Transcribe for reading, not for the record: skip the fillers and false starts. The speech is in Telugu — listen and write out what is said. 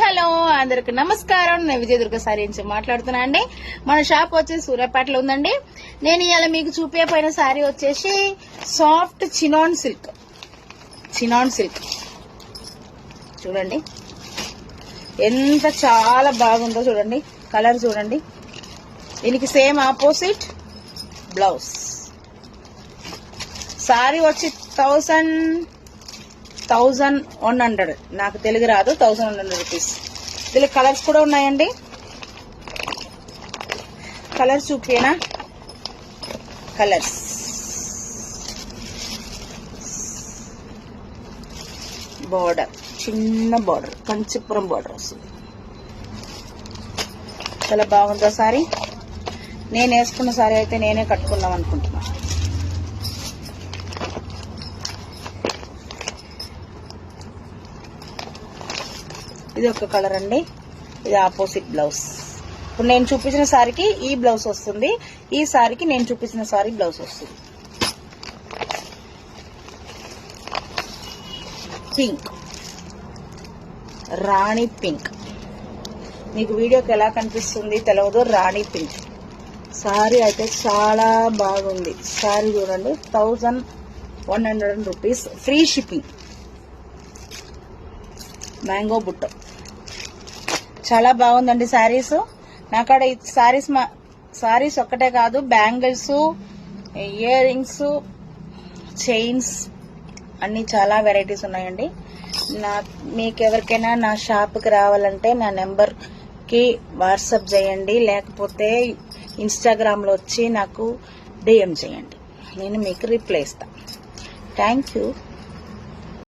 హలో అందరికి నమస్కారం. నేను విజయదుర్గ సారీ నుంచి మాట్లాడుతున్నా అండి. మన షాప్ వచ్చేసి సూర్యాపేటలో ఉందండి. నేను ఇవాళ మీకు చూపించబోయిన సారీ వచ్చేసి సాఫ్ట్ చినాన్ సిల్క్ చూడండి ఎంత చాలా బాగుందో చూడండి. కలర్ చూడండి. దీనికి సేమ్ ఆపోజిట్ బ్లౌజ్. సారీ వచ్చి 1100 నాకు తెలుగు రాదు. 1100 రూపీస్. దీనికి కలర్స్ కూడా ఉన్నాయండి. కలర్స్ చూపేనా? కలర్స్ బార్డర్ చిన్న బార్డర్, కంచిపురం బార్డర్ వస్తుంది. చాలా బాగుందా సారీ. నేను వేసుకున్న సారీ అయితే నేనే కట్టుకుందాం అనుకుంటున్నా. ఇది ఒక కలర్ అండి. ఇది ఆపోజిట్ బ్లౌజ్. ఇప్పుడు నేను చూపించిన సారీకి ఈ బ్లౌజ్ వస్తుంది. ఈ సారీకి నేను చూపించిన సారీ బ్లౌజ్ వస్తుంది. పింక్, రాణి పింక్. మీకు వీడియోకి ఎలా కనిపిస్తుంది తెలియదు. రాణి పింక్ సారీ అయితే చాలా బాగుంది. సారీ చూడండి. 1100 రూపీస్. Free shipping. మ్యాంగో బుట్ట చాలా బాగుందండి శారీస్. నాకాడ శారీస్ ఒక్కటే కాదు, బ్యాంగిల్స్, ఇయర్ రింగ్స్, చైన్స్ అన్ని చాలా వెరైటీస్ ఉన్నాయండి. మీకు ఎవరికైనా నా షాప్కి రావాలంటే నా నెంబర్కి వాట్సాప్ చేయండి, లేకపోతే ఇన్స్టాగ్రామ్లో వచ్చి నాకు డిఎం చేయండి. నేను మీకు రిప్లై ఇస్తాను. Thank you.